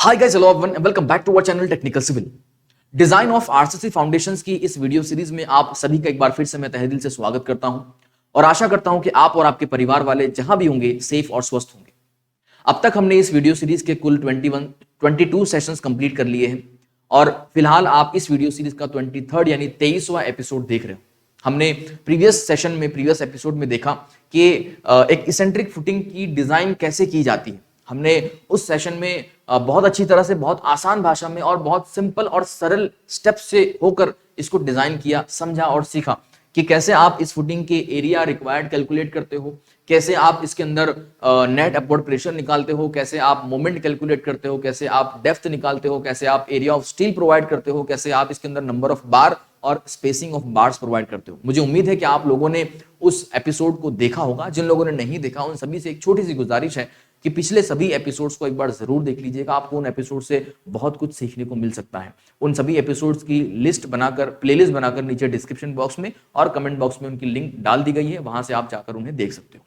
Hi guys, hello everyone and welcome back to our channel technical civil. Design of RCC foundations की इस video series में आप सभी का एक बार फिर से मैं तहे दिल से स्वागत करता हूं और आशा करता हूं कि आप और आपके परिवार वाले जहां भी होंगे सेफ और स्वस्थ होंगे। अब तक हमने इस वीडियो सीरीज के कुल 22 सेशंस कंप्लीट कर लिए हैं और फिलहाल आप इस वीडियो सीरीज का 23rd यानी 23वां एपिसोड देख रहे हो। हमने प्रीवियस एपिसोड में देखा कि एक इसेंट्रिक फुटिंग की डिजाइन कैसे की जाती है। हमने उस सेशन में बहुत अच्छी तरह से, बहुत आसान भाषा में और बहुत सिंपल और सरल स्टेप से होकर इसको डिजाइन किया, समझा और सीखा कि कैसे आप इस फुटिंग के एरिया रिक्वायर्ड कैलकुलेट करते हो, कैसे आप इसके अंदर नेट अपवर्ड प्रेशर निकालते हो, कैसे आप मोमेंट कैलकुलेट करते हो, कैसे आप डेप्थ निकालते हो, कैसे आप एरिया ऑफ स्टील प्रोवाइड करते हो, कैसे आप इसके अंदर नंबर ऑफ बार और स्पेसिंग ऑफ बार्स प्रोवाइड करते हो। मुझे उम्मीद है कि आप लोगों ने उस एपिसोड को देखा होगा। जिन लोगों ने नहीं देखा उन सभी से एक छोटी सी गुजारिश है कि पिछले सभी एपिसोड्स को एक बार जरूर देख लीजिएगा। आपको उन एपिसोड से बहुत कुछ सीखने को मिल सकता है। उन सभी एपिसोड्स की लिस्ट बनाकर, प्लेलिस्ट बनाकर नीचे डिस्क्रिप्शन बॉक्स में और कमेंट बॉक्स में उनकी लिंक डाल दी गई है, वहां से आप जाकर उन्हें देख सकते हो।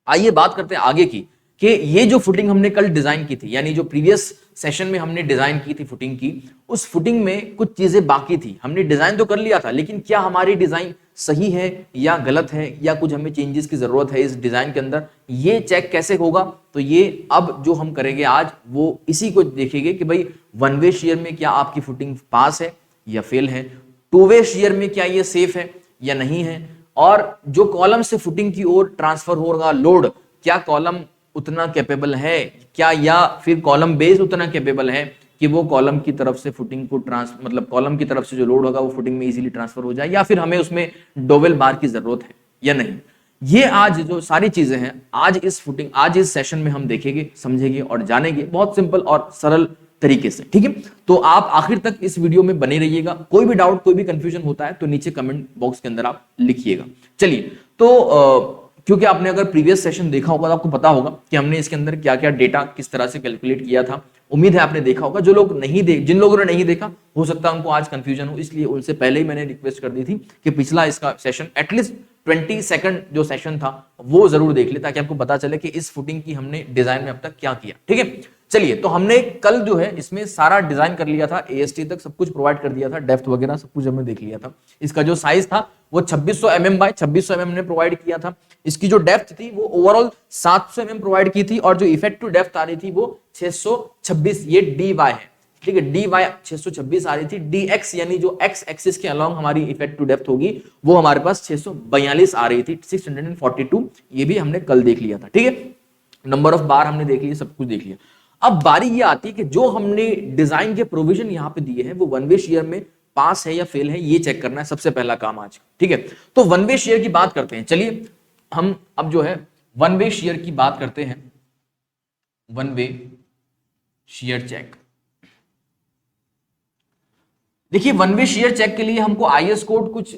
आइए बात करते हैं आगे की कि ये जो फुटिंग हमने कल डिजाइन की थी, यानी जो प्रीवियस सेशन में हमने डिजाइन की थी फुटिंग की, उस फुटिंग में कुछ चीजें बाकी थी। हमने डिजाइन तो कर लिया था, लेकिन क्या हमारी डिजाइन सही है या गलत है या कुछ हमें चेंजेस की जरूरत है इस डिजाइन के अंदर, ये चेक कैसे होगा? तो ये अब जो हम करेंगे आज वो इसी को देखेंगे कि भाई वन वे शेयर में क्या आपकी फुटिंग पास है या फेल है, टू वे शेयर में क्या ये सेफ है या नहीं है, और जो कॉलम से फुटिंग की ओर ट्रांसफर होगा लोड, क्या कॉलम उतना कैपेबल है क्या, या फिर कॉलम बेस उतना कैपेबल है कि वो कॉलम की तरफ से फुटिंग को मतलब कॉलम की तरफ से जो लोड होगा वो फुटिंग में इजीली ट्रांसफर हो जाए, या फिर हमें उसमें डोवेल बार की जरूरत है या नहीं। ये आज जो सारी चीजें हैं आज इस सेशन में हम देखेंगे, समझेंगे और जानेंगे बहुत सिंपल और सरल तरीके से। ठीक है, तो आप आखिर तक इस वीडियो में बने रहिएगा। कोई भी डाउट, कोई भी कंफ्यूजन होता है तो नीचे कमेंट बॉक्स के अंदर आप लिखिएगा। चलिए, तो क्योंकि आपने अगर प्रीवियस सेशन देखा होगा तो आपको पता होगा कि हमने इसके अंदर क्या क्या डेटा किस तरह से कैलकुलेट किया था। उम्मीद है आपने देखा होगा। जिन लोगों ने नहीं देखा, हो सकता है उनको आज कंफ्यूजन हो, इसलिए उनसे पहले ही मैंने रिक्वेस्ट कर दी थी कि पिछला इसका सेशन एटलीस्ट 20 सेकंड जो सेशन था वो जरूर देख ले, ताकि आपको पता चले कि इस फुटिंग की हमने डिजाइन में अब तक क्या किया। ठीक है, चलिए, तो हमने कल जो है इसमें सारा डिजाइन कर लिया था, एएसटी तक सब कुछ प्रोवाइड कर दिया था, डेप्थ वगैरह सब कुछ हमने देख लिया था। इसका जो साइज था वो 2600 mm बाय 2600 mm ने प्रोवाइड किया था। इसकी जो डेप्थ थी वो ओवरऑल 700 mm प्रोवाइड की थी और जो इफेक्टिव डेप्थ आ रही थी वो 626, ये dy है। ठीक है, dy 626 आ रही थी। dx यानी जो x एक्सिस के अलोंग हमारी इफेक्टिव डेप्थ होगी वो हमारे पास 642 आ रही थी, 642। ये भी हमने कल देख लिया था। ठीक है, नंबर ऑफ बार हमने देख लिया, सब कुछ देख लिया। अब बारी ये आती है कि जो हमने डिजाइन के प्रोविजन यहां पे दिए हैं वो वन वे शेयर में पास है या फेल है, ये चेक करना है सबसे पहला काम आज। ठीक है, तो वन वे शेयर की बात करते हैं। चलिए, हम अब जो है वन वे शेयर की बात करते हैं। वन वे शेयर चेक, देखिए, वन वे शेयर चेक के लिए हमको आईएस कोड कुछ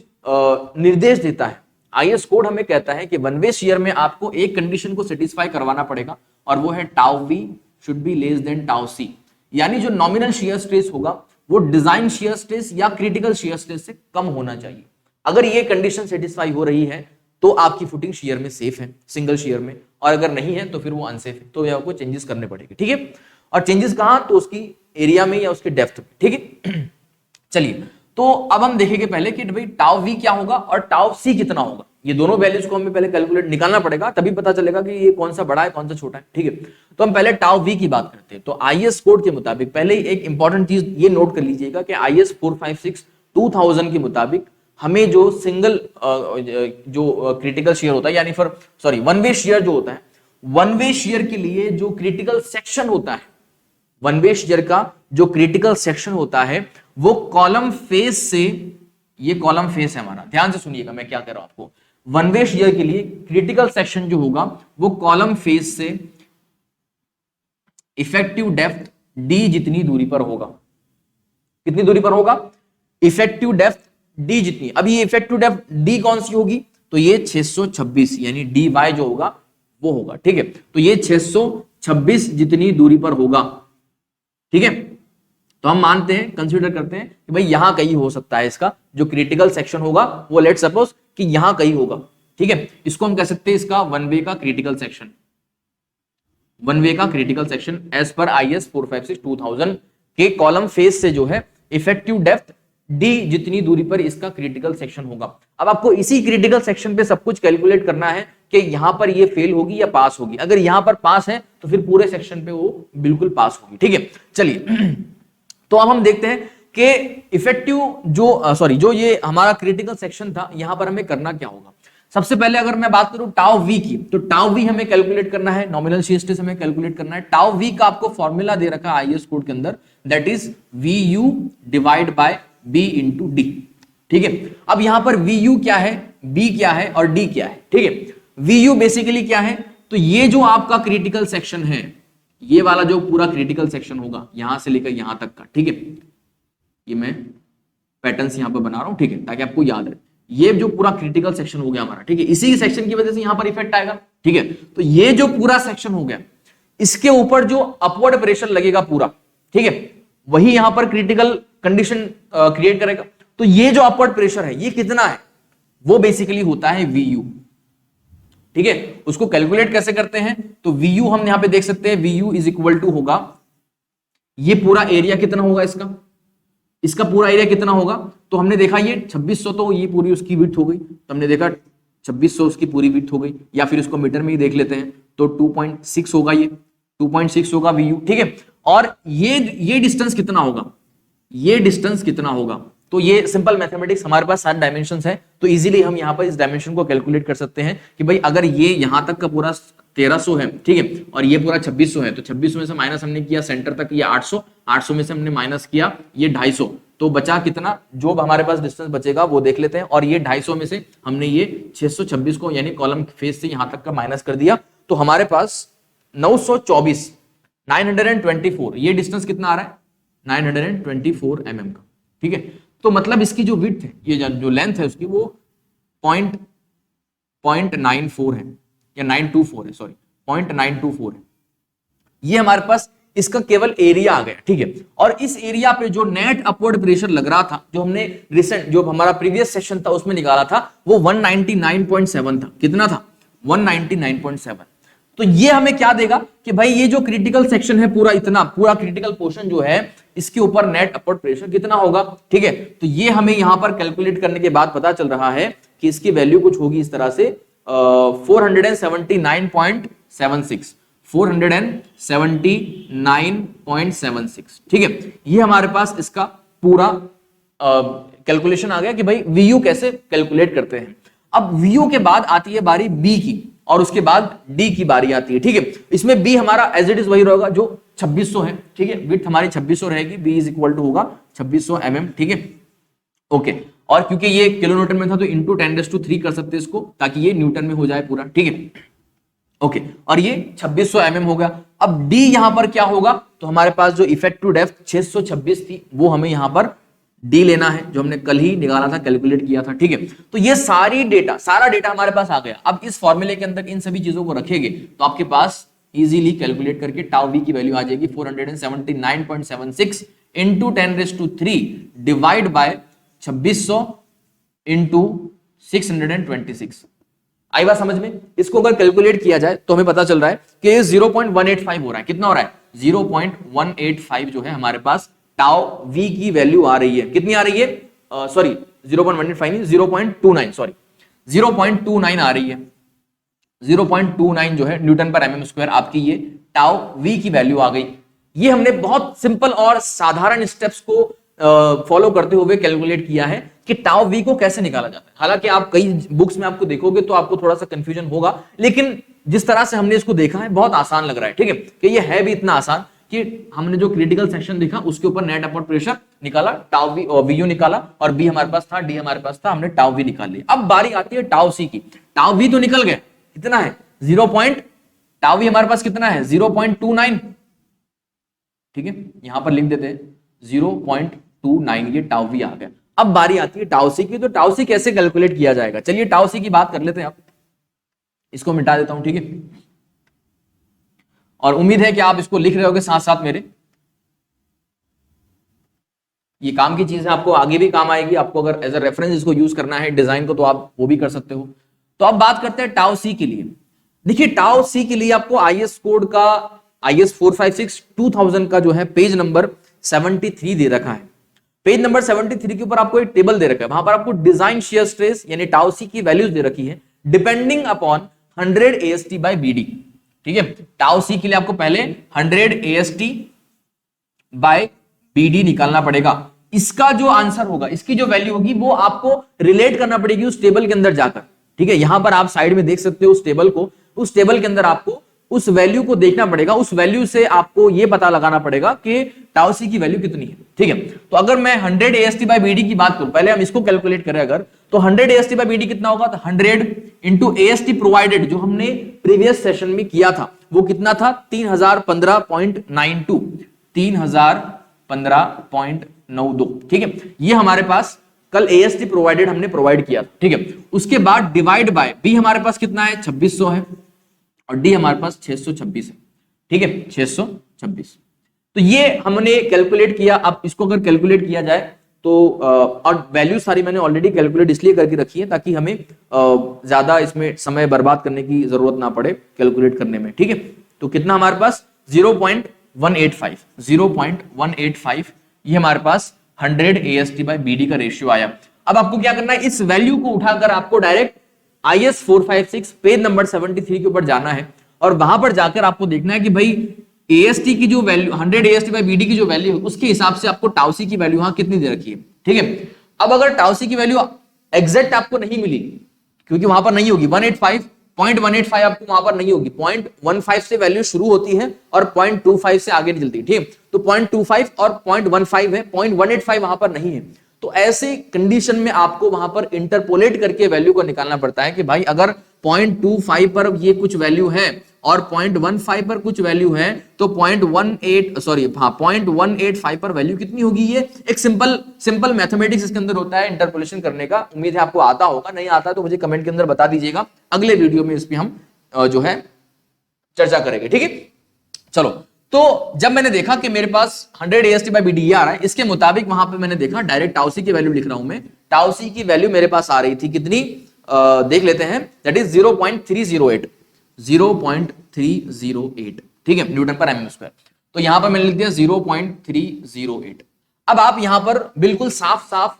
निर्देश देता है। आईएस कोड हमें कहता है कि वन वे शेयर में आपको एक कंडीशन को सेटिस्फाई करवाना पड़ेगा और वो है tau v should be less than tau c, यानी जो नॉमिनल शेयर स्ट्रेस होगा वो डिजाइन शेयर स्ट्रेस या क्रिटिकल शेयर स्ट्रेस से कम होना चाहिए। अगर ये कंडीशन सेटिस्फाई हो रही है तो आपकी फुटिंग शेयर में सेफ है, सिंगल शेयर में, और अगर नहीं है तो फिर वो अनसेफ है, तो आपको चेंजेस करने पड़ेंगे। ठीक है, और चेंजेस कहां? तो उसकी एरिया में या उसके डेप्थ में। ठीक है, चलिए, तो अब हम देखेंगे पहले कि भाई टाउ वी क्या होगा और टाउ सी कितना होगा। ये दोनों वैल्यूज को हमें पहले कैलकुलेट निकालना पड़ेगा, तभी पता चलेगा कि ये कौन सा बड़ा है कौन सा छोटा है। ठीक है, तो हम पहले टाउ वी की बात करते हैं। तो आईएस कोड के मुताबिक पहले एक इंपॉर्टेंट चीज ये नोट कर लीजिएगा कि आईएस 456 2000 के मुताबिक हमें जो सिंगल जो क्रिटिकल शेयर होता है, यानी वन वे शेयर जो होता है, वन वे शेयर के लिए जो क्रिटिकल सेक्शन होता है, वन वे शेयर का जो क्रिटिकल सेक्शन होता है वो कॉलम फेस से, ये कॉलम फेस है हमारा, ध्यान से सुनिएगा मैं क्या कह रहा हूं आपको। वन वे शेयर के लिए क्रिटिकल सेक्शन जो होगा वो कॉलम फेस से इफेक्टिव डेप्थ d जितनी दूरी पर होगा। कितनी दूरी पर होगा? इफेक्टिव डेप्थ d जितनी। अब ये इफेक्टिव डेप्थ d कौन सी होगी? तो ये 626 यानी dy जो होगा वो होगा। ठीक है, तो ये 626 जितनी दूरी पर होगा। ठीक है, तो हम मानते हैं, कंसीडर करते हैं कि भाई यहां कहीं हो सकता है इसका जो क्रिटिकल सेक्शन होगा वो लेट सपोज कि यहां कहीं होगा। ठीक है, इसको हम कह सकते हैं इसका वन वे का क्रिटिकल सेक्शन, वन वे का critical section as per IS 456/2000 के कॉलम फेस से जो है इफेक्टिव डेप्थ D जितनी दूरी पर इसका क्रिटिकल सेक्शन होगा। अब आपको इसी क्रिटिकल सेक्शन पे सब कुछ कैलकुलेट करना है कि यहां पर ये फेल होगी या पास होगी। अगर यहां पर पास है तो फिर पूरे सेक्शन पे वो बिल्कुल पास होगी। ठीक है, चलिए तो अब हम देखते हैं कि इफेक्टिव जो ये हमारा क्रिटिकल सेक्शन था, यहां पर हमें करना क्या होगा। सबसे पहले अगर मैं बात करूं टाउ वी की, तो टाउ वी हमें कैलकुलेट करना है, नॉमिनल शीयर स्ट्रेस हमें कैलकुलेट करना है। टाउ वी का आपको फॉर्मूला दे रखा है IS कोड के अंदर, that is VU divide by B into D. ठीक है, अब यहां पर VU क्या है, B क्या है और D क्या है। ठीक है, VU बेसिकली क्या है, तो ये जो आपका क्रिटिकल सेक्शन है, ये वाला जो पूरा क्रिटिकल सेक्शन होगा यहां से लेकर यहां तक का। ठीक है, ये मैं पैटर्न्स यहां पर बना रहा हूं, ठीक है, ताकि आपको याद रहे। ये जो पूरा क्रिटिकल सेक्शन हो गया हमारा, ठीक है, इसी सेक्शन की वजह से यहां पर इफेक्ट आएगा। ठीक है, तो ये जो पूरा सेक्शन हो गया, इसके ऊपर जो अपवर्ड प्रेशर लगेगा पूरा, ठीक है, वही यहां पर क्रिटिकल कंडीशन क्रिएट करेगा। तो ये जो अपवर्ड प्रेशर है, ये कितना है, वो बेसिकली होता है VU। ठीक है, उसको कैलकुलेट कैसे करते हैं, तो VU हम यहां पे देख सकते हैं, VU इज इक्वल टू होगा, ये पूरा एरिया कितना होगा इसका पूरा एरिया कितना होगा, तो हमने देखा ये 2600, तो ये पूरी उसकी विड्थ हो गई, तो हमने देखा 2600 उसकी पूरी विड्थ हो गई, या फिर उसको मीटर में ही देख लेते हैं, तो 2.6 होगा, ये 2.6 होगा VU। ठीक है, और ये डिस्टेंस कितना होगा, ये डिस्टेंस कितना होगा, तो ये सिंपल मैथमेटिक्स, हमारे पास 7 डायमेंशंस है, तो इजीली हम यहाँ पर इस डायमेंशन को कैलकुलेट कर सकते हैं कि भाई अगर ये यहां तक का पूरा 1300 है, ठीक है, और ये पूरा 2600 है, तो 2600 में से माइनस हमने किया सेंटर तक ये 800 में से हमने माइनस किया ये 250, तो बचा कितना, जो हमारे पास डिस्टेंस बचेगा वो देख लेते हैं। और ये 250 में से हमने ये 626 को यानी कॉलम फेस से यहां तक का माइनस कर दिया, तो हमारे पास 924 924 ये डिस्टेंस कितना आ रहा है, 924 mm का। ठीक है, तो मतलब इसकी जो विड्थ है, ये जो लेंथ है उसकी, वो 0.94 है या 924 है, सॉरी 0.924 है। ये हमारे पास इसका केवल एरिया आ गया। ठीक है, और इस एरिया पे जो नेट अपवर्ड प्रेशर लग रहा था, जो हमने रिसेंट जो हमारा प्रीवियस सेशन था उसमें निकाला था, वो 199.7 था। कितना था, 199.7। तो ये हमें क्या देगा कि भाई ये जो क्रिटिकल सेक्शन है पूरा, इतना पूरा क्रिटिकल पोर्शन जो है, इसके ऊपर नेट अपवर्ड प्रेशर कितना होगा। ठीक है, तो ये हमें यहां पर कैलकुलेट करने के बाद पता चल रहा है कि इसकी वैल्यू कुछ होगी इस तरह से 479.76 479.76। ठीक है, ये हमारे पास इसका पूरा कैलकुलेशन आ गया कि भाई VU कैसे कैलकुलेट करते हैं। अब VU के बाद आती है बारी B की, और उसके बाद D की बारी आती है। ठीक है, इसमें B हमारा एज इट इज वही रहेगा जो 2600 है। ठीक है, विड्थ हमारी 2600 रहेगी, B इज इक्वल टू होगा 2600 mm। ठीक है, ओके, और क्योंकि ये किलो न्यूटन में था तो इंटू 10⁻³ कर सकते हैं इसको, ताकि ये न्यूटन में हो जाए पूरा। ठीक है, ओके, और ये 2600 mm हो गया। अब D यहां पर क्या होगा, तो हमारे पास जो इफेक्टिव डेप्थ 626 थी, वो हमें यहां पर D लेना है, जो हमने कल ही निकाला था, कैलकुलेट किया था। ठीक है, तो ये सारा डेटा हमारे पास आ गया। अब इस फॉर्मूले के अंदर इन सभी चीजों को रखेंगे तो आपके पास इजीली कैलकुलेट करके टाउ V की वैल्यू आ जाएगी 479.76 इंटू 10⁻³ डिवाइड बाय 2600 इंटू 626। आई बात समझ में। इसको अगर कैलकुलेट किया जाए तो हमें पता चल रहा है कि 0.185 हो रहा है। कितना हो रहा है, 0.185 जो है हमारे पास टाउ V की वैल्यू आ रही है। कितनी आ रही है, सॉरी 0.185 नहीं, 0.29, सॉरी 0.29 आ रही है। 0.29 जो है न्यूटन पर mm स्क्वायर आपकी ये टाउ V की वैल्यू आ गई। ये हमने बहुत सिंपल और साधारण स्टेप्स को फॉलो करते हुए कैलकुलेट किया है कि टाउ V को कैसे निकाला जाता है। हालांकि आप कई बुक्स में आपको देखोगे तो आपको थोड़ा सा कंफ्यूजन होगा, लेकिन जिस तरह से हमने इसको देखा है बहुत आसान लग रहा है। ठीक है, कि ये है भी इतना आसान कि हमने जो क्रिटिकल सेक्शन देखा उसके ऊपर नेट अपवर्ड प्रेशर निकाला, टाउ V और VU निकाला, और B हमारे पास था, D हमारे पास था, हमने टाउ V निकाल लिया। अब बारी आती है टाउ C की। टाउ V तो निकल गया, कितना है, टाउ V हमारे पास कितना है, 0.29। ठीक है, यहां पर लिख देते हैं 0.29, ये टाउ V आ गया। अब बारी आती है टाउ C की। तो टाउ C कैसे कैलकुलेट किया जाएगा, चलिए टाउ C की बात कर लेते हैं। आप इसको मिटा देता हूं, ठीक है, और उम्मीद है कि आप इसको लिख रहे होगे साथ साथ मेरे। ये काम की चीज है, आपको आगे भी काम आएगी। आपको अगर एज अ रेफरेंस इसको यूज करना है डिजाइन को, तो आप वो भी कर सकते हो। तो अब बात करते हैं टाउ C के लिए। देखिए टाउ सी के लिए आपको आईएस कोड का IS 456 2000 का जो है पेज नंबर 73 दे रखा है। पेज नंबर 73 के ऊपर आपको एक टेबल दे रखा है, वहां पर आपको डिजाइन शियर स्ट्रेस यानी टाउ सी की वैल्यूज दे रखी है depending upon 100 AST by BD। ठीक है, टाउ सी के लिए आपको पहले 100 AST बाय BD निकालना पड़ेगा। इसका जो आंसर होगा, इसकी जो वैल्यू होगी वो आपको रिलेट करना पड़ेगी उस टेबल के अंदर जाकर। ठीक है, यहां पर आप साइड में देख सकते हो उस टेबल को, उस टेबल के अंदर आपको उस वैल्यू को देखना पड़ेगा, उस वैल्यू से आपको यह पता लगाना पड़ेगा कि टाउ सी की वैल्यू कितनी है। ठीक है, तो अगर मैं 100 AST बाय BD की बात करूं, पहले हम इसको कैलकुलेट करें अगर, तो 100 AST बाय BD कितना होगा, तो 100 इंटू AST प्रोवाइडेड जो हमने प्रीवियस सेशन में किया था वो कितना था, 3015.92, 3015.92। ठीक है, ये हमारे पास कल AST प्रोवाइडेड हमने प्रोवाइड किया। ठीक है, उसके बाद डिवाइड बाय B हमारे पास कितना है, 2600 है, और D हमारे पास 626 है। ठीक है, 626। तो ये हमने कैलकुलेट किया। अब इसको अगर कैलकुलेट किया जाए तो और वैल्यू सारी मैंने ऑलरेडी कैलकुलेट इसलिए करके रखी है ताकि हमें ज्यादा इसमें समय बर्बाद करने की जरूरत ना पड़े कैलकुलेट करने में। ठीक है, तो कितना हमारे पास 0.185 ये हमारे पास 100 AST बाय BD का रेशियो आया। अब आपको क्या करना है, इस वैल्यू को उठाकर आपको डायरेक्ट IS 456 पेज नंबर 73 के ऊपर जाना है और वहां पर जाकर आपको देखना है कि भाई AST की जो वैल्यू 100 AST बाय BD की जो वैल्यू है उसके हिसाब से आपको टाउ सी की वैल्यू वहां कितनी दे रखी है। ठीक है, अब अगर टाउ सी की वैल्यू एग्जैक्ट आपको नहीं मिली, क्योंकि वहां पर नहीं होगी 185.185 आपको वहां पर नहीं होगी, 0.15 से वैल्यू शुरू होती है और 0.25 से आगे नहीं चलती। ठीक, तो 0.25 और 0.15 है, 0.185 वहां पर नहीं है। तो ऐसे कंडीशन में आपको वहां पर इंटरपोलेट करके वैल्यू को निकालना पड़ता है कि भाई अगर 0.25 पर ये कुछ वैल्यू है और 0.15 पर कुछ वैल्यू है तो 0.185 पर वैल्यू कितनी होगी। ये एक सिंपल मैथमेटिक्स इसके अंदर होता है इंटरपोलेशन करने का। उम्मीद है आपको आता होगा, नहीं आता तो मुझे कमेंट के अंदर बता दीजिएगा, अगले वीडियो में इस पे हम जो है चर्चा करेंगे। ठीक है, चलो, तो जब मैंने देखा कि मेरे पास 100 AST बाय BD आ रहा है, इसके मुताबिक वहां पे मैंने देखा डायरेक्ट टाउ सी की वैल्यू लिख रहा हूं मैं। टाउ सी की वैल्यू मेरे पास आ रही थी कितनी, देख लेते हैं, दैट इज 0.308, 0.308। ठीक है, न्यूटन पर mm स्क्वायर। तो यहां पर मैंने लिख दिया 0.308। अब आप यहां पर बिल्कुल साफ साफ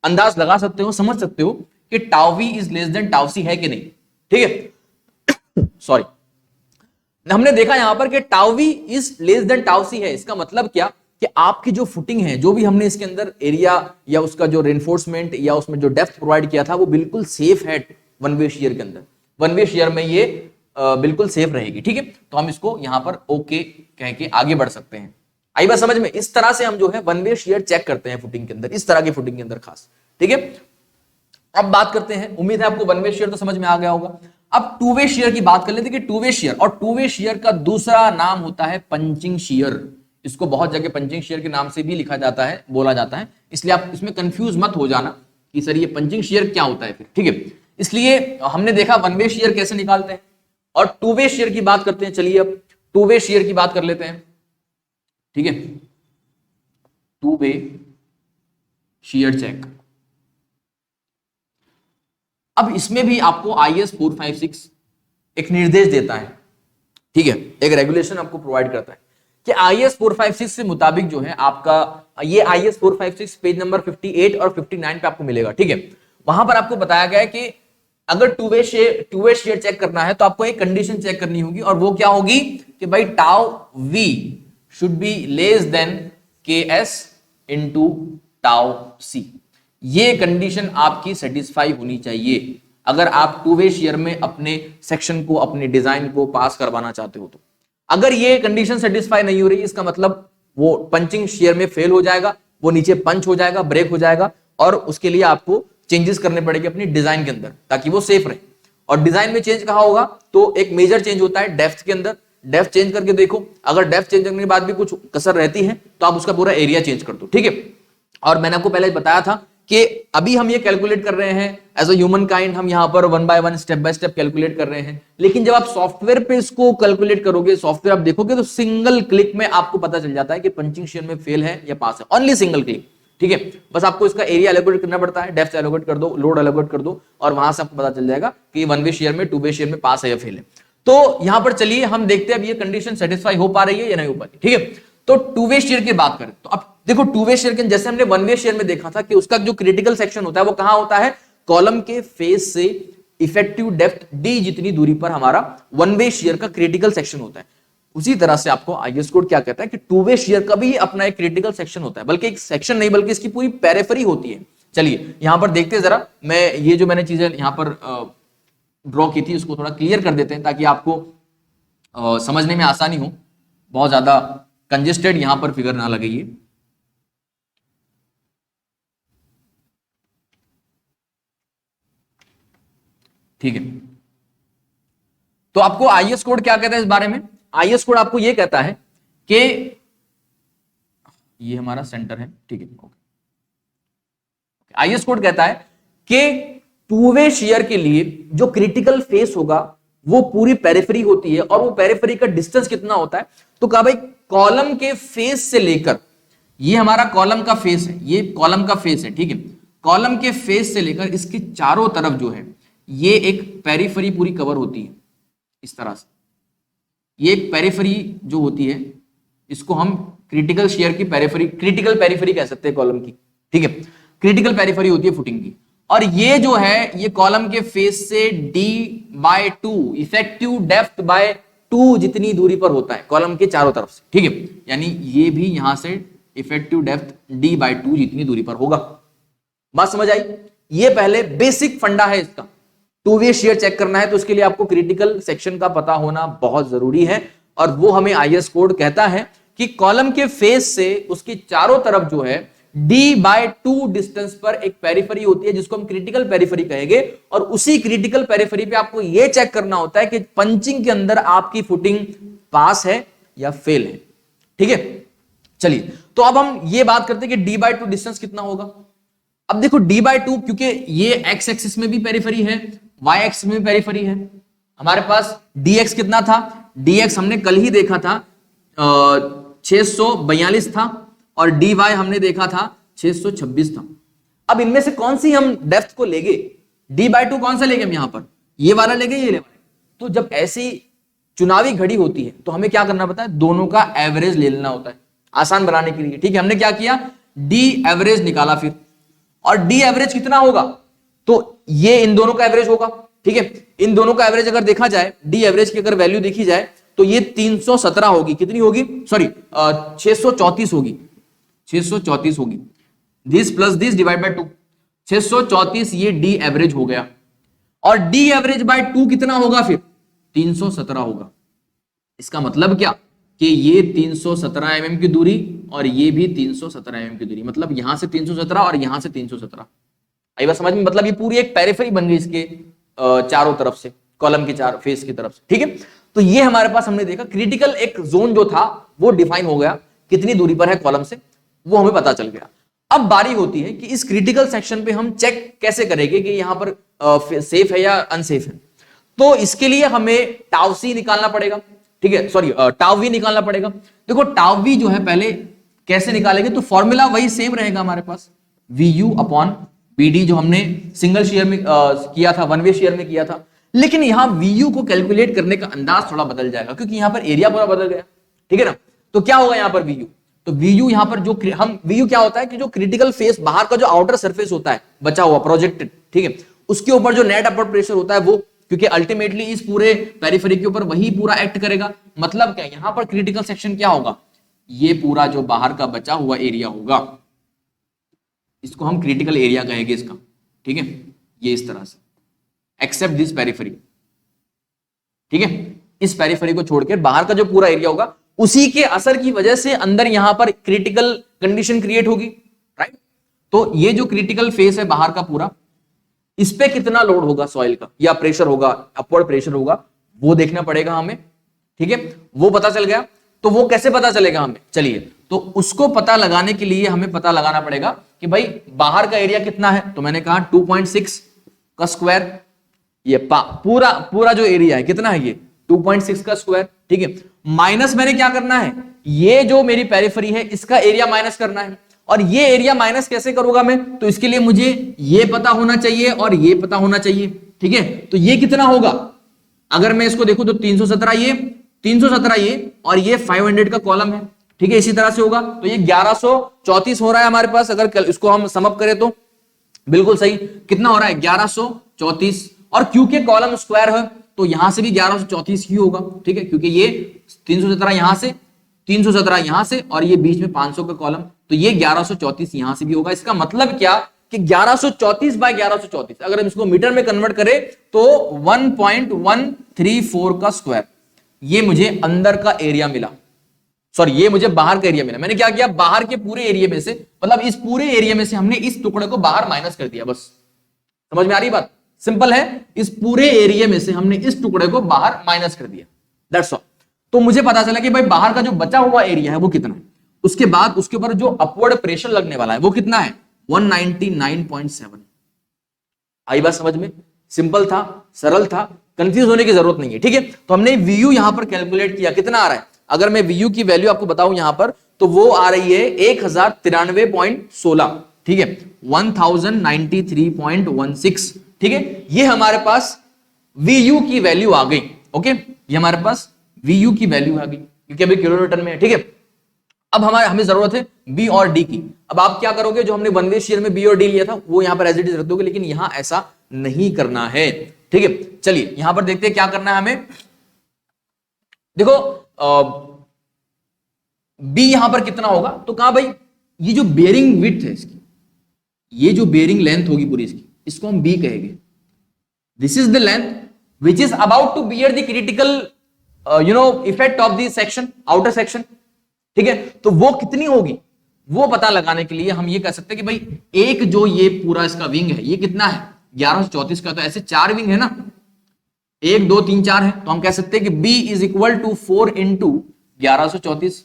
अंदाज लगा सकते हो, समझ सकते हो कि tau v is less than tau c है कि नहीं। ठीक है, सॉरी, हमने देखा यहां पर कि tau v is less than tau c है। इसका मतलब क्या कि आपकी जो फुटिंग है, जो भी हमने इसके अंदर एरिया या उसका जो रेनफोर्समेंट या उसमें जो डेप्थ प्रोवाइड किया था वो बिल्कुल सेफ है वन वे शियर के अंदर। वन वे शियर में ये बिल्कुल सेफ रहेगी। ठीक है, तो हम इसको यहां पर ओके कह के आगे बढ़ सकते हैं। आई बात समझ में, इस तरह से हम जो है वन वे शियर चेक करते हैं फुटिंग के अंदर, इस तरह की फुटिंग के अंदर खास। ठीक है, अब बात करते हैं, उम्मीद है आपको वन वे शियर तो समझ में आ गया होगा। अब टू वे शियर की बात कर लेते हैं कि टू वे शियर, और टू वे शियर का दूसरा नाम होता है पंचिंग शियर। इसको बहुत जगह पंचिंग शियर के नाम से भी लिखा जाता है, बोला जाता है, इसलिए आप इसमें कंफ्यूज मत हो जाना कि सर ये पंचिंग शियर क्या होता है फिर। ठीक है, इसलिए हमने देखा वन वे शियर कैसे निकालते हैं और टू वे शियर की बात करते हैं। चलिए अब टू वे शियर की बात कर लेते हैं। ठीक है, टू वे शियर चेक। अब इसमें भी आपको IS 456 एक निर्देश देता है। ठीक है, एक रेगुलेशन आपको प्रोवाइड करता है कि IS 456 से मुताबिक जो है आपका ये IS 456 पेज नंबर 58 और 59 पे आपको मिलेगा। ठीक है, वहां पर आपको बताया गया है कि अगर टू वे शेयर चेक करना है तो आपको एक कंडीशन चेक करनी होगी, और वो क्या होगी कि भाई tau v should be less than KS into tau c. ये कंडीशन आपकी सेटिस्फाई होनी चाहिए अगर आप टू वे शेयर में अपने सेक्शन को, अपने डिजाइन को पास करवाना चाहते हो। तो अगर ये कंडीशन सेटिस्फाई नहीं हो रही, इसका मतलब वो पंचिंग शेयर में फेल हो जाएगा, वो नीचे पंच हो जाएगा, ब्रेक हो जाएगा, और उसके लिए आपको चेंजेस करने पड़ेंगे अपनी डिजाइन के अंदर ताकि वो सेफ रहे। और डिजाइन में चेंज कहाँ होगा, तो एक मेजर चेंज होता है डेप्थ के अंदर। डेप्थ चेंज करके देखो, अगर डेप्थ चेंज करने के बाद भी कुछ कसर रहती है तो आप उसका पूरा एरिया चेंज कर दो। ठीक है, और मैंने आपको पहले बताया था कि अभी हम ये कैलकुलेट कर रहे हैं एज अ ह्यूमन काइंड, हम यहां पर one by one step by step calculate कर रहे हैं, लेकिन जब आप सॉफ्टवेयर पे इसको कैलकुलेट करोगे, सॉफ्टवेयर आप देखोगे तो सिंगल क्लिक में आपको पता चल जाता है कि पंचिंग शेयर में फेल है या पास है, ओनली सिंगल क्लिक। ठीक है, बस आपको इसका एरिया एलोकेट करना पड़ता है, डेप्थ एलोकेट कर दो, लोड एलोकेट कर दो, और वहां से आपको पता चल जाएगा कि वन वे शेयर में, टू वे शेयर में पास है या फेल है। तो यहां पर चलिए हम देखते हैं अब ये कंडीशन सेटिस्फाई हो पा रही है या नहीं हो पा रही, ठीक है। तो टू वे शेयर की बात करें तो अब देखो, टू वे शेयर के जैसे हमने वन वे शेयर में देखा था कि उसका जो क्रिटिकल सेक्शन होता है वो कहां होता है, कॉलम के फेस से इफेक्टिव डेप्थ डी जितनी दूरी पर हमारा वन वे शेयर का क्रिटिकल सेक्शन होता है। उसी तरह से आपको आईएस कोड क्या कहता है कि टू वे शेयर का भी अपना एक क्रिटिकल सेक्शन होता है, बल्कि एक सेक्शन नहीं बल्कि इसकी पूरी पेरिफेरी होती है। चलिए यहां पर देखते हैं जरा, मैं ये जो मैंने चीजें यहां पर ड्रॉ की थी उसको थोड़ा क्लियर कर देते हैं ताकि आपको समझने में आसानी हो, बहुत ज्यादा कंजेस्टेड यहां पर फिगर ना लगे ये। ठीक है, तो आपको आईएस कोड क्या कहता है इस बारे में, आईएस कोड आपको यह कहता है कि ये हमारा सेंटर है, ठीक है, ओके। आईएस कोड कहता है कि टू वे शेयर के लिए जो क्रिटिकल फेस होगा वो पूरी पेरिफेरी होती है, और वो पेरिफेरी का डिस्टेंस कितना होता है, तो कहा भाई कॉलम के फेस से लेकर, ये हमारा कॉलम का फेस है, ये कॉलम का फेस है, ठीक है, कॉलम के फेस से लेकर इसके चारों तरफ जो है ये एक पेरिफेरी पूरी कवर होती है इस तरह से। ये एक पेरिफेरी जो होती है इसको हम क्रिटिकल शेयर की पेरिफेरी, क्रिटिकल पेरिफेरी कह सकते हैं कॉलम की, ठीक है, क्रिटिकल पेरिफेरी होती है फुटिंग की। और ये जो है ये कॉलम के फेस से d/2 इफेक्टिव डेप्थ बाय 2 जितनी दूरी पर होता है कॉलम के चारों तरफ से, ठीक है, यानी ये भी यहां से इफेक्टिव डेप्थ d/2 जितनी दूरी पर होगा। बात समझ आई, ये पहले बेसिक फंडा है इसका। टू वे शेयर चेक करना है तो उसके लिए आपको क्रिटिकल सेक्शन का पता होना बहुत जरूरी है, और वो हमें आईएस कोड कहता है कि कॉलम के फेस से उसके चारों तरफ जो है d/2 डिस्टेंस पर एक पेरिफेरी होती है जिसको हम क्रिटिकल पेरिफेरी कहेंगे, और उसी क्रिटिकल पेरिफेरी पे आपको यह चेक करना होता है कि पंचिंग के अंदर आपकी फुटिंग पास है या फेल है, ठीक है। चलिए तो अब हम ये बात करते हैं कि d/2 डिस्टेंस कितना होगा। अब देखो d/2, क्योंकि ये x एक्सिस में भी पेरिफेरी है, y एक्सिस में भी पेरिफेरी है, हमारे पास dx कितना था, dx हमने कल ही देखा था 642 था, और dy हमने देखा था 626 था। अब इनमें से कौन सी हम डेप्थ को लेंगे, d/2 कौन सा लेंगे हम यहां पर, ये वाला लेंगे ये वाला। तो जब ऐसी चुनावी घड़ी होती है तो हमें क्या करना पड़ता है, दोनों का एवरेज ले लेना होता है आसान बनाने के लिए, ठीक है। हमने क्या किया, d एवरेज निकाला फिर, और d एवरेज कितना होगा, तो ये इन दोनों का एवरेज होगा, ठीक है। इन दोनों का एवरेज अगर देखा जाए, d एवरेज की अगर वैल्यू देखी जाए तो ये 317 होगी, कितनी होगी, सॉरी 634 होगी, 634 होगी, this plus this divide by 2, 634 ये d एवरेज हो गया, और d एवरेज बाय 2 कितना होगा फिर 317 होगा। इसका मतलब क्या कि ये 317 mm की दूरी और ये भी 317 mm की दूरी, मतलब यहां से 317 और यहां से 317। आई बात समझ में, मतलब ये पूरी एक पेरिफेरी बन गई इसके चारों तरफ से, कॉलम के चार फेस की तरफ से, ठीक है। तो ये हमारे पास हमने देखा क्रिटिकल एक जोन जो था वो डिफाइन हो गया, कितनी दूरी पर है कॉलम से वो हमें पता चल गया। अब बारी होती है कि इस क्रिटिकल सेक्शन पे हम चेक कैसे करेंगे कि यहां पर सेफ है या अनसेफ है। तो इसके लिए हमें टाउ सी निकालना पड़ेगा, ठीक है, सॉरी टाउ वी निकालना पड़ेगा। देखो टाउ वी जो है पहले कैसे निकालेंगे, तो फॉर्मूला वही सेम रहेगा हमारे पास, VU अपॉन BD जो हमने सिंगल शेयर में किया था, वन वे शेयर में किया था, लेकिन यहां VU को कैलकुलेट करने का अंदाज थोड़ा बदल जाएगा क्योंकि यहां पर एरिया पूरा बदल गया, ठीक है ना। तो क्या होगा यहां पर VU, तो VU यहां पर जो हम VU क्या होता है कि जो क्रिटिकल फेस बाहर का जो आउटर सरफेस होता है बचा हुआ प्रोजेक्टेड, ठीक है, उसके ऊपर जो नेट अपर प्रेशर होता है वो, क्योंकि अल्टीमेटली इस पूरे पेरिफेरी के ऊपर वही पूरा एक्ट करेगा। मतलब क्या, यहां पर क्रिटिकल सेक्शन क्या होगा, ये पूरा जो बाहर का बचा हुआ एरिया होगा इसको हम क्रिटिकल एरिया कहेंगे इसका, ठीक है, ये इस तरह से, एक्सेप्ट दिस पेरिफेरी, ठीक है। इस पेरिफेरी को छोड़कर बाहर का जो पूरा एरिया होगा उसी के असर की वजह से अंदर यहां पर क्रिटिकल कंडीशन क्रिएट होगी, राइट। तो ये जो क्रिटिकल फेस है बाहर का पूरा, इस पे कितना लोड होगा सॉइल का या प्रेशर होगा, अपवर्ड प्रेशर होगा, वो देखना पड़ेगा हमें, ठीक है। वो पता चल गया, तो वो कैसे पता चलेगा हमें, चलिए तो उसको पता लगाने के लिए हमें पता लगाना पड़ेगा कि भाई बाहर का एरिया कितना है, तो मैंने कहा 2.6 का स्क्वायर, ये पूरा जो एरिया है कितना है, ये 2.6 का स्क्वायर, ठीक है। माइनस मैंने क्या करना है, ये जो मेरी पेरिफेरी है इसका एरिया माइनस करना है, और ये एरिया माइनस कैसे करूंगा मैं, तो इसके लिए मुझे ये पता होना चाहिए और ये पता होना चाहिए, ठीक है। तो ये कितना होगा, अगर मैं इसको देखूं तो 317 ये, 317 ये, और ये 500 का कॉलम है, ठीक है। इसी तरह से होगा, तो ये 1134 हो रहा है हमारे पास, अगर इसको हम समअप करें तो बिल्कुल सही। कितना हो रहा है, 1134, और क्योंकि कॉलम स्क्वायर है तो यहां से भी 1134 ही होगा, ठीक है, क्योंकि ये 317 यहां से, 317 यहां से, और ये बीच में 500 का कॉलम, तो ये 1134 यहां से भी होगा। इसका मतलब क्या कि 1134 बाय 1134, अगर हम इसको मीटर में कन्वर्ट करें तो 1.134 का स्क्वायर, ये मुझे अंदर का एरिया मिला, सॉरी ये मुझे बाहर का एरिया मिला। मैंने क्या किया, बाहर के पूरे एरिया में से, मतलब इस पूरे एरिया में से हमने इस टुकड़े को बाहर माइनस कर दिया, बस समझ में आ रही बात, सिंपल है। इस पूरे एरिया में से हमने इस टुकड़े को बाहर माइनस कर दिया, दैट्स ऑल। तो मुझे पता चला कि भाई बाहर का जो बचा हुआ एरिया है वो कितना है, उसके बाद उसके ऊपर जो अपवर्ड प्रेशर लगने वाला है वो कितना है, 199.7। आई बात समझ में, सिंपल था, सरल था, कंफ्यूज होने की जरूरत नहीं है, ठीक है। तो हमने Vu यहां पर कैलकुलेट किया, कितना आ रहा है, अगर मैं Vu की वैल्यू आपको बताऊं यहां पर, तो वो आ रही है 1093.16, ठीक है, 1093.16, ठीक है। ये हमारे पास Vu की वैल्यू आ गई, ओके, ये हमारे पास Vu की वैल्यू आ गई, क्योंकि अभी किलोमीटर में है, ठीक है। अब हमें जरूरत है बी और डी की। अब आप क्या करोगे, जो हमने वन वे शेयर में बी और डी लिया था वो यहां पर एज इट इज रख दोगे, लेकिन यहां ऐसा नहीं करना है, ठीक है। चलिए यहां पर देखते हैं क्या करना है हमें। देखो बी यहां पर कितना होगा, तो कहा भाई ये जो बेयरिंग विड्थ है इसकी, ये जो बेयरिंग लेंथ होगी पूरी इसकी, इसको हम बी कहेंगे। This is the length which is about to bear the critical effect of the section, outer section, ठीक है। तो वो कितनी होगी, वो पता लगाने के लिए हम ये कह सकते हैं कि भाई एक जो ये पूरा इसका विंग है ये कितना है, 1134 का, तो ऐसे 4 विंग है ना, 1 2 3 4 है, तो हम कह सकते हैं कि B is equal to 4 into 1134।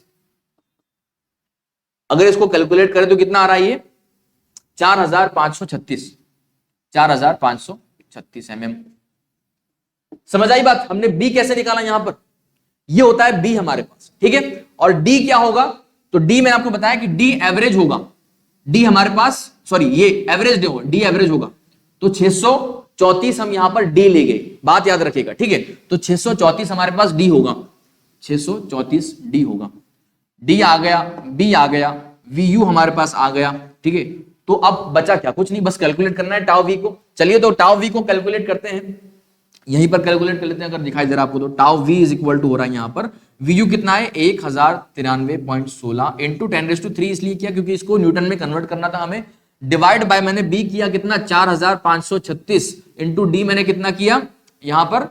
अगर इसको कैलकुलेट करें तो कितना आ रहा है ये, 4536, 4536 mm। समझ आई बात, हमने B कैसे निकाला, यहां पर ये होता है B हमारे पास, ठीक है। और D क्या होगा, तो D मैंने आपको बताया कि D एवरेज होगा, D हमारे पास, सॉरी ये एवरेज होगा, D एवरेज होगा, तो 634 हम यहां पर D ले गए, बात याद रखिएगा, ठीक है। तो 634 हमारे पास D होगा, 634 D होगा, D आ गया, B आ गया, Vu हमारे पास आ गया, ठीक है। तो अब बचा क्या, कुछ नहीं, बस कैलकुलेट करना है टाउ V को। चलिए तो टाउ V को कैलकुलेट करते हैं, यहीं पर कैलकुलेट कर लेते हैं, अगर दिखाई दे रहा आपको तो tau V is equal to हो रहा है यहां पर Vu कितना है, 1093.16 इंटू 10⁻³ इसलिए किया क्योंकि इसको न्यूटन में कन्वर्ट करना था हमें, डिवाइड बाय मैंने B किया कितना, 4536 इंटू D मैंने कितना किया यहां पर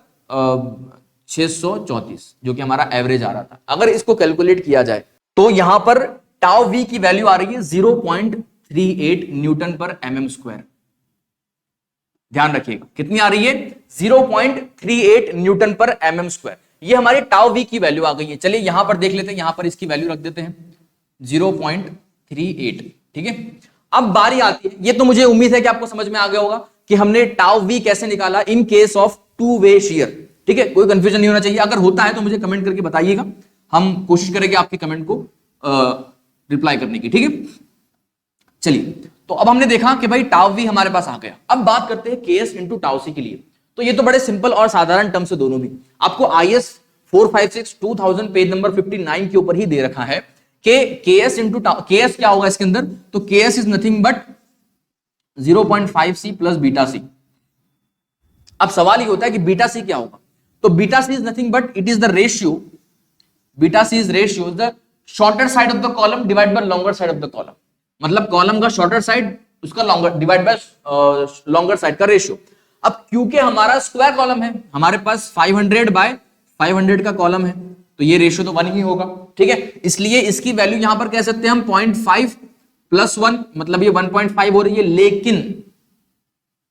634, जो कि हमारा एवरेज आ रहा था। अगर इसको कैलकुलेट किया जाए तो यहां पर टाउ V की वैल्यू आ रही है 0.38 न्यूटन पर mm²। ध्यान रखिएगा कितनी आ रही है, 0.38 न्यूटन पर mm²। ये हमारी टाउ V की वैल्यू आ गई है। चलिए यहां पर देख लेते हैं, यहां पर इसकी वैल्यू रख देते हैं 0.38, ठीक है। अब बारी आती है, ये तो मुझे उम्मीद है कि आपको समझ में आ गया होगा कि हमने टाउ V कैसे निकाला in case of two way share, ठीक है। कोई कंफ्यूजन नहीं होना चाहिए, अगर होता है तो मुझे कमेंट करके बताइएगा, हम कोशिश करेंगे आपके कमेंट को रिप्लाई करने की, ठीक है। चलिए तो अब हमने देखा कि भाई टाउ V हमारे पास आ गया। अब बात करते हैं KS इंटू टाउ C के लिए। तो ये तो बड़े सिंपल और साधारण टर्म्स है दोनों भी, आपको IS 456 2000 पेज नंबर 59 के ऊपर ही दे रखा है कि KS इंटू टाउ, KS क्या होगा इसके अंदर, तो KS is nothing but 0.5C plus beta C। अब सवाल ये होता है कि बीटा C क्या होगा, तो beta C is nothing but it is the ratio, beta C is ratio the shorter side of the column divide by longer side of the column, मतलब कॉलम का शॉर्टर साइड उसका longer divide by longer side का ratio. अब क्योंकि हमारा square column है, हमारे पास 500 bye 500 का कॉलम है, तो ये रेशियो तो 1 ही होगा, ठीक है। इसलिए इसकी वैल्यू यहां पर कह सकते हैं हम 0.5 प्लस 1, मतलब ये 1.5 हो रही है।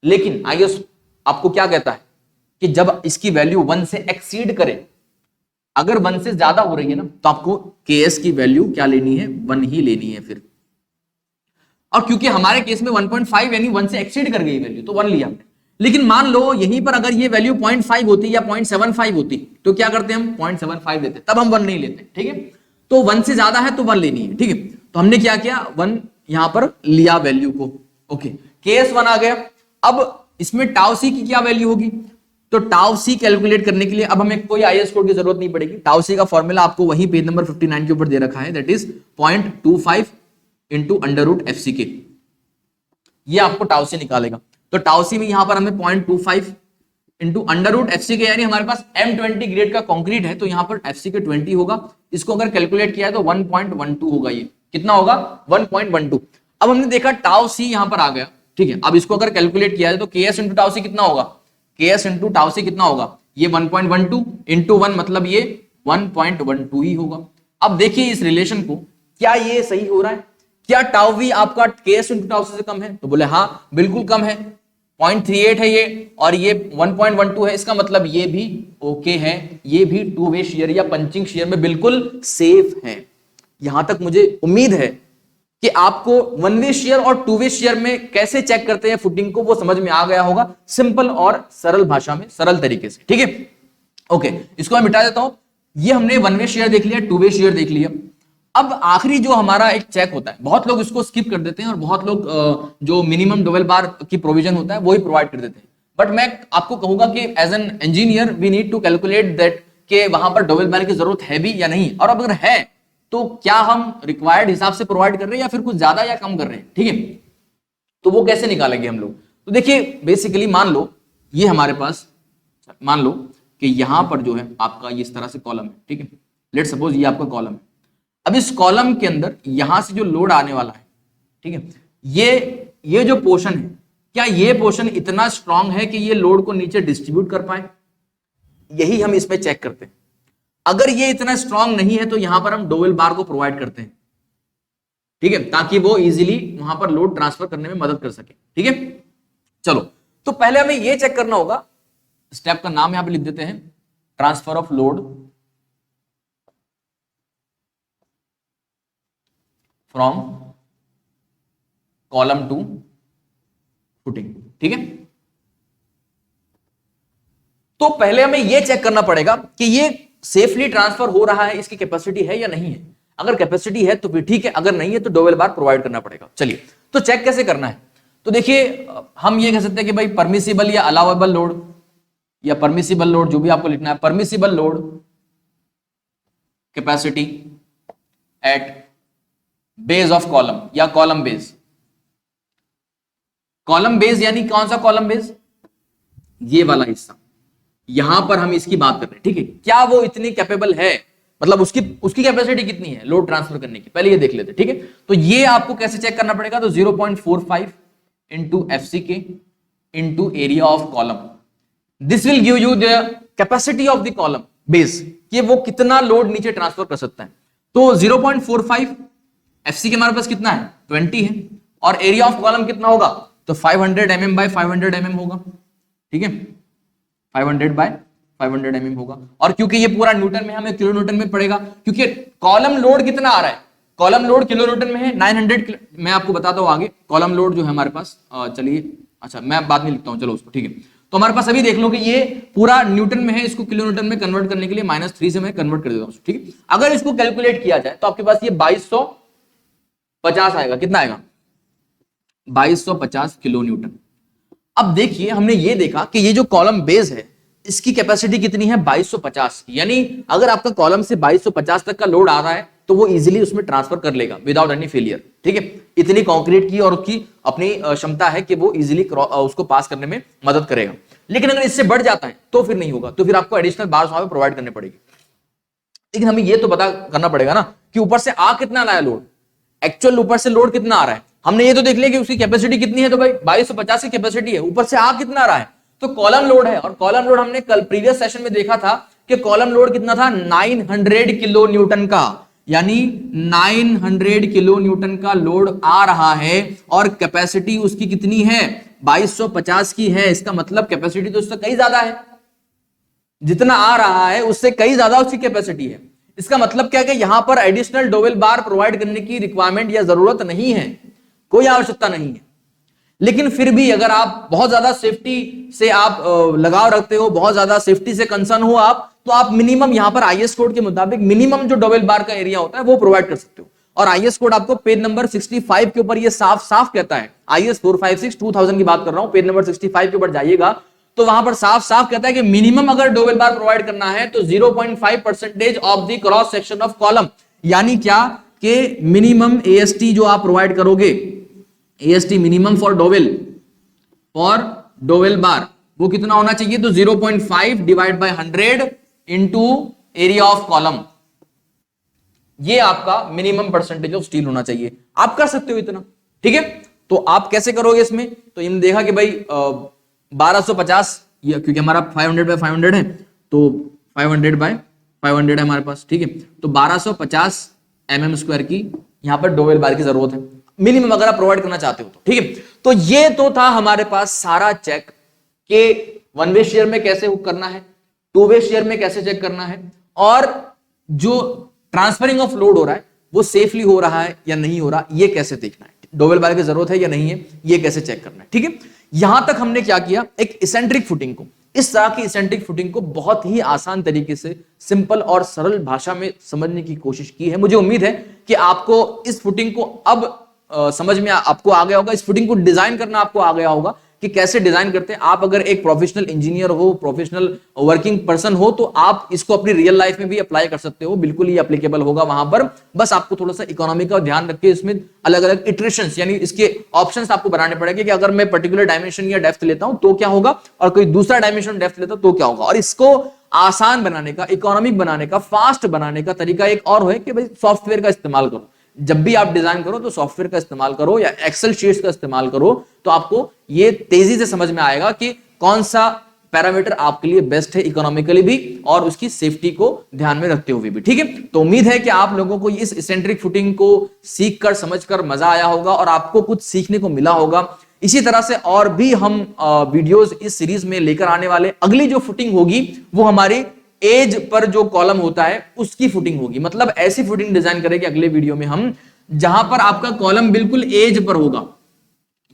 लेकिन आइए आपको क्या कहता है कि जब इसकी वैल्यू 1 से एक्सीड करे, अगर 1 से ज्यादा हो रही है ना, तो आपको KS की वैल्यू क्या लेनी है, 1 ही लेनी है फिर। और क्योंकि हमारे केस में 1.5 यानी 1 से एक्सीड कर गई वैल्यू, तो 1 लिया हमने। लेकिन मान लो यहीं पर अगर ये वैल्यू 0.5 होती या 0.75 होती, तो क्या करते हैं हम 0.75 लेते, तब हम 1 नहीं लेते, ठीक है। तो 1 से ज्यादा है तो 1 लेनी है, ठीक है। तो हमने क्या किया, 1 यहां पर लिया वैल्यू को। ओके, KS1 आ गया। अब इसमें टाउ सी की क्या वैल्यू होगी, तो टाउ सी कैलकुलेट करने के लिए अब हमें कोई आईएस कोड की जरूरत नहीं पड़ेगी। टाउ सी का फॉर्मूला आपको वही पेज नंबर 59 के ऊपर दे रखा है, that is 0.25 into under root F C K, ये आपको टाउ सी निकालेगा। तो टाउ सी में यहां पर हमें 0.25 into under root F C K, यानी हमारे पास M20 ग्रेड का कंक्रीट है तो यहां पर एफ सी के 20 होगा। इसको अगर कैलकुलेट किया है तो 1.12 होगा। ये कितना होगा, 1.12। अब हमने देखा टाउ सी यहां पर आ गया, ठीक है। अब इसको अगर कैलकुलेट किया है तो KS इंटू टाउ सी कितना होगा, KS इंटू टाउ सी कितना होगा, ये 1.12 इंटू 1 मतलब ये 1.12 ही होगा। अब देखिए इस रिलेशन को, क्या ये सही हो रहा है, क्या टाउ वी आपका KS इंटू टाउ सी से कम है, तो बोले हाँ बिल्कुल कम है, 0.38 है ये और ये 1.12 है। इसका मतलब ये भी ओके है, ये भी टू वे शेयर या पंचिंग शेयर में बिल्कुल सेफ है। यहां तक मुझे उम्मीद है कि आपको वन वे शेयर और टू वे शेयर में कैसे चेक करते हैं फुटिंग को वो समझ में आ गया होगा, सिंपल और सरल भाषा में, सरल तरीके से, ठीक है। ओके, इसको मैं मिटा देता हूं। ये हमने वन वे शेयर देख लिया, टू वे शेयर देख लिया। अब आखिरी जो हमारा एक चेक होता है, बहुत लोग इसको स्किप कर देते हैं और बहुत लोग जो मिनिमम डबल बार की प्रोविजन होता है वही प्रोवाइड कर देते हैं। बट मैं आपको कहूंगा कि as an engineer we need to calculate that कि वहां पर डबल बार की जरूरत है भी या नहीं, और अगर है तो क्या हम रिक्वायर्ड हिसाब से प्रोवाइड कर रहे हैं या फिर कुछ ज्यादा या कम कर रहे हैं, ठीक है। तो वो कैसे निकालेंगे हम लोग, तो देखिए बेसिकली मान लो ये हमारे पास, मान लो कि यहां पर जो है आपका ये इस तरह से कॉलम है, ठीक है। लेट सपोज ये आपका कॉलम है। अब इस कॉलम के अंदर यहां से जो लोड आने वाला है, ठीक है, ये जो पोर्शन है, क्या ये पोर्शन इतना स्ट्रांग है कि ये लोड को नीचे डिस्ट्रीब्यूट कर पाए, यही हम इसमें चेक करते हैं। अगर ये इतना स्ट्रांग नहीं है तो यहां पर हम डोवेल बार को प्रोवाइड करते हैं, ठीक है, ताकि वो इजीली वहां पर लोड ट्रांसफर करने में मदद कर सके, ठीक है। चलो, तो पहले हमें ये चेक करना होगा, स्टेप का नाम यहां पे लिख देते हैं, transfer of load from column to footing, ठीक है। तो पहले हमें यह चेक करना पड़ेगा कि ये सेफली ट्रांसफर हो रहा है, इसकी कैपेसिटी है या नहीं है। अगर कैपेसिटी है तो फिर ठीक है, अगर नहीं है तो डोवेल बार प्रोवाइड करना पड़ेगा। चलिए, तो चेक कैसे करना है, तो देखिए हम ये कह सकते हैं कि भाई परमिसिबल या अलाउएबल लोड, या परमिसिबल लोड, जो भी आपको लिखना है, permissible load capacity eight base of column या कॉलम बेस। कॉलम बेस यानी कौन सा कॉलम बेस, ये वाला हिस्सा, यहां पर हम इसकी बात कर रहे हैं, ठीक है। क्या वो इतनी कैपेबल है, मतलब उसकी कैपेसिटी कितनी है लोड ट्रांसफर करने की, पहले ये देख लेते हैं, ठीक है। तो ये आपको कैसे चेक करना पड़ेगा, तो 0.45 इंटू एफ सी के into area of column, this will give you the capacity of the column base, कि वो कितना लोड नीचे ट्रांसफर कर सकता है। तो 0.45 एफ सी के हमारे पास कितना है, 20 है, और एरिया ऑफ कॉलम कितना होगा, तो 500 mm बाय 500 mm होगा, ठीक है, 500 बाय 500 mm होगा। और क्योंकि ये पूरा न्यूटन में, हमें किलो न्यूटन में पड़ेगा, क्योंकि कॉलम लोड कितना आ रहा है, कॉलम लोड किलो न्यूटन में है 900। मैं आपको बताता हूं आगे कॉलम लोड जो है हमारे पास, चलिए अच्छा मैं बाद में लिखता हूं, चलो उसको, ठीक है। तो हमारे पास अभी देख लो कि ये पूरा न्यूटन में है, इसको किलो न्यूटन में कन्वर्ट करने के लिए -3 से मैं कन्वर्ट कर देता हूं, ठीक है। अगर इसको कैलकुलेट किया जाए तो आपके पास ये 2250 आएगा, कितना आएगा, 2250 किलो न्यूटन। अब देखिए हमने ये देखा कि ये जो कॉलम बेस है इसकी कैपेसिटी कितनी है, 2250, यानी अगर आपका कॉलम से 2250 तक का लोड आ रहा है तो वो इजीली उसमें ट्रांसफर कर लेगा विदाउट एनी फेलियर, ठीक है। इतनी कंक्रीट की और उसकी अपनी क्षमता है कि वो इजीली उसको पास करने में मदद करेगा। लेकिन अगर इससे बढ़ जाता है तो फिर नहीं होगा, तो फिर आपको एडिशनल बार्स वहां पे प्रोवाइड करने पड़ेगी। लेकिन हमें ये तो पता करना पड़ेगा ना कि ऊपर से आ कितना रहा है लोड, एक्चुअल ऊपर से लोड कितना आ रहा है। हमने ये तो देख लिया कि उसकी कैपेसिटी कितनी है, तो भाई 2250 की कैपेसिटी है, ऊपर से आ कितना रहा है, तो कॉलम लोड है। और कॉलम लोड हमने कल प्रीवियस सेशन में देखा था कि कॉलम लोड कितना था, 900 किलो न्यूटन का, यानी 900 किलो न्यूटन का लोड आ रहा है और कैपेसिटी उसकी कितनी है, 2250 की है। इसका मतलब कैपेसिटी तो उससे कई ज्यादा है, जितना आ रहा है उससे कई ज्यादा उसकी कैपेसिटी है। इसका मतलब क्या है कि यहां पर एडिशनल डोवेल बार प्रोवाइड करने की रिक्वायरमेंट या जरूरत नहीं है, कोई आवश्यकता नहीं है। लेकिन फिर भी अगर आप बहुत ज्यादा सेफ्टी से आप लगाव रखते हो, बहुत ज्यादा सेफ्टी से कंसर्न हो आप, तो आप मिनिमम यहां पर आईएस कोड के मुताबिक मिनिमम जो डबल बार का एरिया होता है वो प्रोवाइड कर सकते हो। और आईएस कोड आपको पेज नंबर 65 के ऊपर ये साफ साफ कहता है, आईएस 456 2000 की बात कर रहा हूं, पेज नंबर 65 के ऊपर जाइएगा तो वहां पर साफ साफ कहता है कि मिनिमम अगर डोवेल बार प्रोवाइड करना है तो 0.5% of the cross section of column, यानी क्या कि मिनिमम एएसटी जो आप प्रोवाइड करोगे, एएसटी मिनिमम फॉर डोवेल बार वो कितना होना चाहिए, तो 0.5 divide by 100 into area of column, ये आपका मिनिमम परसेंटेज ऑफ स्टील होना चाहिए। आप कर सकते हो इतना, ठीक है। तो आप कैसे करोगे इसमें, तो इन्होंने देखा कि भाई 1250, क्योंकि हमारा 500 बाय 500 है तो 500 बाय 500 है हमारे पास, ठीक है। तो 1250 mm² की यहां पर डोवेल बार की जरूरत है मिनिमम अगर आप प्रोवाइड करना चाहते हो तो, ठीक है। तो ये तो था हमारे पास सारा चेक के 1 वे शेयर में कैसे करना है, 2 वे शेयर में कैसे चेक करना है, और जो ट्रांसफरिंग ऑफ लोड हो रहा है वो सेफली हो रहा है या नहीं हो रहा, ये कैसे देखना है, डोवेल बार की जरूरत है या नहीं है, ये कैसे चेक करना है, ठीक है। यहां तक हमने क्या किया, एक इसेंट्रिक फुटिंग को, इस तरह की इसेंट्रिक फुटिंग को बहुत ही आसान तरीके से सिंपल और सरल भाषा में समझने की कोशिश की है। मुझे उम्मीद है कि आपको इस फुटिंग को अब समझ में आपको आ गया होगा, इस फुटिंग को डिजाइन करना आपको आ गया होगा कि कैसे डिजाइन करते हैं। आप अगर एक प्रोफेशनल इंजीनियर हो, प्रोफेशनल वर्किंग पर्सन हो, तो आप इसको अपनी रियल लाइफ में भी अप्लाई कर सकते हो, बिल्कुल ही एप्लीकेबल होगा वहां पर। बस आपको थोड़ा सा इकोनॉमी का ध्यान रख के इसमें अलग अलग इटरेशंस यानी इसके ऑप्शंस आपको बनाने पड़ेंगे कि अगर मैं पर्टिकुलर डायमेंशन या डेप्थ लेता हूं तो क्या होगा, और कोई दूसरा डायमेंशन डेप्थ लेता तो क्या होगा। और इसको आसान बनाने का, इकोनॉमिक बनाने का, फास्ट बनाने का तरीका एक और है कि भाई सॉफ्टवेयर का इस्तेमाल करो। जब भी आप डिजाइन करो तो सॉफ्टवेयर का इस्तेमाल करो या एक्सेल शीट्स का इस्तेमाल करो, तो आपको ये तेजी से समझ में आएगा कि कौन सा पैरामीटर आपके लिए बेस्ट है इकोनॉमिकली भी और उसकी सेफ्टी को ध्यान में रखते हुए भी, ठीक है। तो उम्मीद है कि आप लोगों को इस इसेंट्रिक फुटिंग को सीखकर समझकर मजा आया होगा और आपको कुछ सीखने को मिला होगा। इसी तरह से और भी हम वीडियोस इस सीरीज में लेकर आने वाले। अगली जो फुटिंग होगी वो हमारी एज पर जो कॉलम होता है उसकी फुटिंग होगी, मतलब ऐसी फुटिंग डिजाइन करेंगे अगले वीडियो में हम जहां पर आपका कॉलम बिल्कुल एज पर होगा,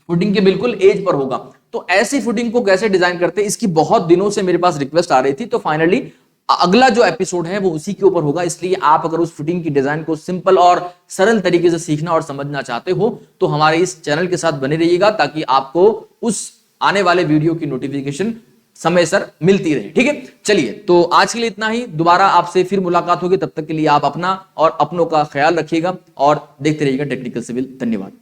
फुटिंग के बिल्कुल एज पर होगा। तो ऐसी फुटिंग को कैसे डिजाइन करते हैं, इसकी बहुत दिनों से मेरे पास रिक्वेस्ट आ रही थी, तो फाइनली अगला जो एपिसोड है वो उसी के ऊपर होगा। इसलिए आप अगर उस फिटिंग की डिजाइन को सिंपल और सरल तरीके से सीखना और समझना चाहते हो तो हमारे इस चैनल के साथ बने रहिएगा, ताकि आपको उस आने वाले वीडियो की नोटिफिकेशन समय सर मिलती रहे, ठीक है। चलिए, तो आज के लिए इतना ही, दोबारा आपसे फिर मुलाकात होगी, तब तक के लिए आप अपना और अपनों का ख्याल रखिएगा और देखते रहिएगा टेक्निकल सिविल। धन्यवाद।